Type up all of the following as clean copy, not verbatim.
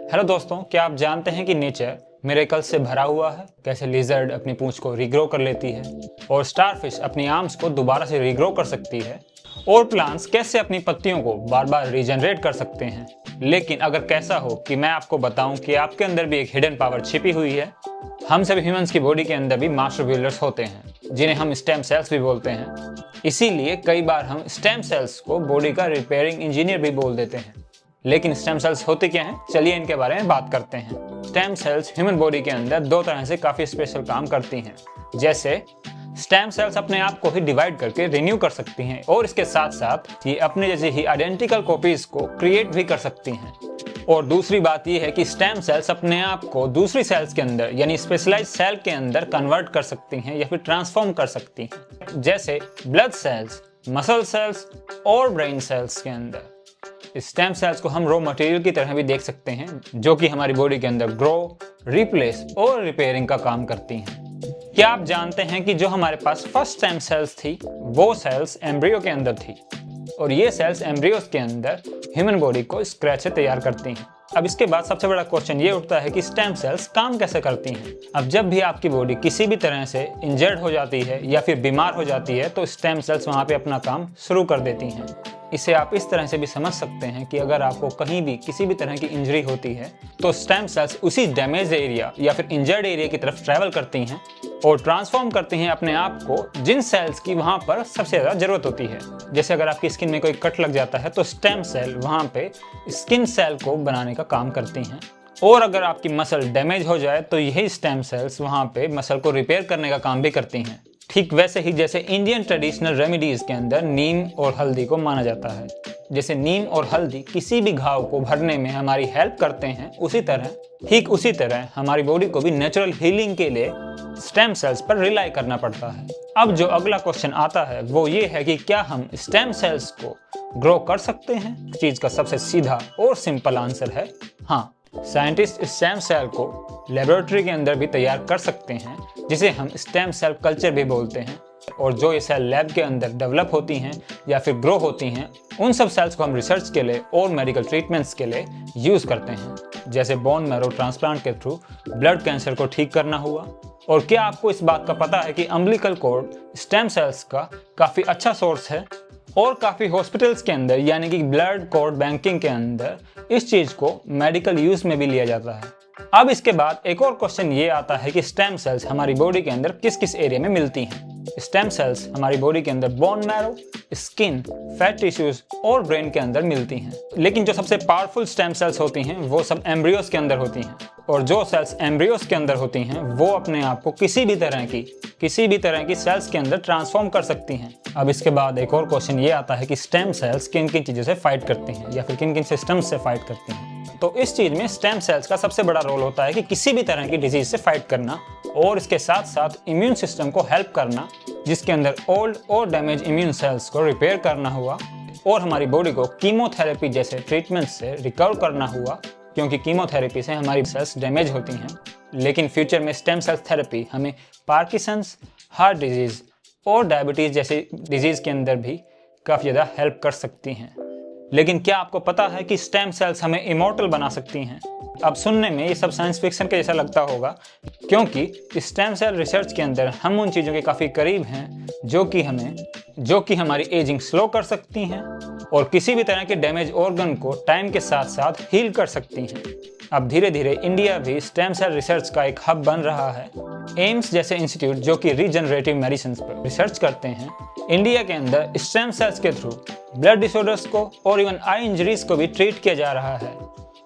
Hello दोस्तों, क्या आप जानते हैं कि नेचर मिरेकल से भरा हुआ है। कैसे लिजर्ड अपनी पूंछ को रीग्रो कर लेती है और स्टारफिश अपनी आर्म्स को दोबारा से रीग्रो कर सकती है और प्लांट्स कैसे अपनी पत्तियों को बार बार रीजनरेट कर सकते हैं। लेकिन अगर कैसा हो कि मैं आपको बताऊं कि आपके अंदर भी एक हिडन पावर छिपी हुई है। हम सभी ह्यूमंस की बॉडी के अंदर भी मास्टर बिल्डर्स होते हैं जिन्हें हम स्टेम सेल्स भी बोलते हैं। इसीलिए कई बार हम स्टेम सेल्स को बॉडी का रिपेयरिंग इंजीनियर भी बोल देते हैं। लेकिन स्टेम सेल्स होते क्या हैं? चलिए इनके बारे में बात करते हैं। स्टेम सेल्स ह्यूमन बॉडी के अंदर दो तरह से काफी स्पेशल काम करती हैं। जैसे स्टेम सेल्स अपने आप को ही डिवाइड करके रिन्यू कर सकती हैं और इसके साथ साथ ये अपने जैसे ही आइडेंटिकल कॉपीज को क्रिएट भी कर सकती हैं। और दूसरी बात यह है कि स्टेम सेल्स अपने आप को दूसरी सेल्स के अंदर यानी स्पेशलाइज्ड सेल के अंदर कन्वर्ट कर सकती हैं या फिर ट्रांसफॉर्म कर सकती हैं, जैसे ब्लड सेल्स, मसल सेल्स और ब्रेन सेल्स के अंदर। स्टेम सेल्स को हम रॉ मटेरियल की तरह भी देख सकते हैं जो कि हमारी बॉडी के अंदर ग्रो, रिप्लेस और रिपेयरिंग का काम करती हैं। क्या आप जानते हैं कि जो हमारे पास फर्स्ट स्टेम सेल्स थी वो सेल्स एम्ब्रियो के अंदर थी और ये सेल्स एम्ब्रियोस के अंदर ह्यूमन बॉडी को स्क्रैच से तैयार करती हैं। अब इसके बाद सबसे बड़ा क्वेश्चन ये उठता है कि स्टेम सेल्स काम कैसे करती हैं। अब जब भी आपकी बॉडी किसी भी तरह से इंजर्ड हो जाती है या फिर बीमार हो जाती है तो स्टेम सेल्स वहाँ पे अपना काम शुरू कर देती हैं। इसे आप इस तरह से भी समझ सकते हैं कि अगर आपको कहीं भी किसी भी तरह की इंजरी होती है तो स्टेम सेल्स उसी डैमेज एरिया या फिर इंजर्ड एरिया की तरफ ट्रैवल करती हैं और ट्रांसफॉर्म करती हैं अपने आप को जिन सेल्स की वहाँ पर सबसे ज़्यादा ज़रूरत होती है। जैसे अगर आपकी स्किन में कोई कट लग जाता है तो स्टेम सेल वहाँ पे स्किन सेल को बनाने का काम करती हैं और अगर आपकी मसल डैमेज हो जाए तो यही स्टेम सेल्स वहाँ पे मसल को रिपेयर करने का काम भी करती हैं। ठीक वैसे ही जैसे इंडियन ट्रेडिशनल रेमेडीज के अंदर नीम और हल्दी को माना जाता है। जैसे नीम और हल्दी किसी भी घाव को भरने में हमारी हेल्प करते हैं, ठीक उसी तरह हमारी बॉडी को भी नेचुरल हीलिंग के लिए स्टेम सेल्स पर रिलाई करना पड़ता है। अब जो अगला क्वेश्चन आता है वो ये है कि क्या हम स्टेम सेल्स को ग्रो कर सकते हैं? इस चीज का सबसे सीधा और सिंपल आंसर है हाँ। साइंटिस्ट स्टेम सेल को लेबोरेटरी के अंदर भी तैयार कर सकते हैं जिसे हम स्टेम सेल कल्चर भी बोलते हैं। और जो ये सेल लैब के अंदर डेवलप होती हैं या फिर ग्रो होती हैं उन सब सेल्स को हम रिसर्च के लिए और मेडिकल ट्रीटमेंट्स के लिए यूज करते हैं। जैसे बोन मैरो ट्रांसप्लांट के थ्रू ब्लड कैंसर को ठीक करना हुआ। और क्या आपको इस बात का पता है कि अम्बिलिकल कॉर्ड स्टेम सेल्स का काफ़ी अच्छा सोर्स है और काफ़ी हॉस्पिटल्स के अंदर यानी कि ब्लड कॉर्ड बैंकिंग के अंदर इस चीज़ को मेडिकल यूज में भी लिया जाता है। अब इसके बाद एक और क्वेश्चन ये आता है कि स्टेम सेल्स हमारी बॉडी के अंदर किस किस एरिया में मिलती हैं। स्टेम सेल्स हमारी बॉडी के अंदर bone marrow, skin, fat tissues और ब्रेन के अंदर मिलती हैं। लेकिन जो सबसे पावरफुल स्टेम सेल्स होती हैं वो सब एम्ब्रियोस के अंदर होती हैं और जो सेल्स एम्ब्रियोस के अंदर होती हैं वो अपने आप को किसी भी तरह की सेल्स के अंदर ट्रांसफॉर्म कर सकती हैं। अब इसके बाद एक और क्वेश्चन ये आता है कि स्टेम सेल्स किन किन चीज़ों से फाइट करती हैं या फिर किन किन सिस्टम्स से फाइट करती हैं। तो इस चीज़ में स्टेम सेल्स का सबसे बड़ा रोल होता है कि किसी भी तरह की डिजीज से फाइट करना और इसके साथ साथ इम्यून सिस्टम को हेल्प करना, जिसके अंदर ओल्ड और डैमेज इम्यून सेल्स को रिपेयर करना हुआ और हमारी बॉडी को कीमोथेरेपी जैसे ट्रीटमेंट से रिकवर करना हुआ, क्योंकि कीमोथेरेपी से हमारी सेल्स डैमेज होती हैं। लेकिन फ्यूचर में स्टेम सेल थेरेपी हमें पार्किंसंस, हार्ट डिजीज और डायबिटीज़ जैसे डिजीज़ के अंदर भी काफ़ी ज़्यादा हेल्प कर सकती हैं। लेकिन क्या आपको पता है कि स्टेम सेल्स हमें इमॉर्टल बना सकती हैं? अब सुनने में ये सब साइंस फिक्शन के जैसा लगता होगा क्योंकि स्टेम सेल रिसर्च के अंदर हम उन चीज़ों के काफ़ी करीब हैं जो कि हमारी एजिंग स्लो कर सकती हैं और किसी भी तरह के डैमेज ऑर्गन को टाइम के साथ साथ हील कर सकती हैं। अब धीरे धीरे इंडिया भी स्टेम सेल रिसर्च का एक हब बन रहा है। एम्स जैसे इंस्टीट्यूट जो कि रीजनरेटिव मेडिसिन पर रिसर्च करते हैं, इंडिया के अंदर स्टेम सेल्स के थ्रू ब्लड डिसऑर्डर्स को और इवन आई इंजरीज को भी ट्रीट किया जा रहा है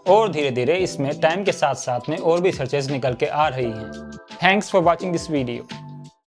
और धीरे धीरे इसमें टाइम के साथ साथ में और भी रिसर्चेस निकल के आ रही हैं। Thanks for watching this video.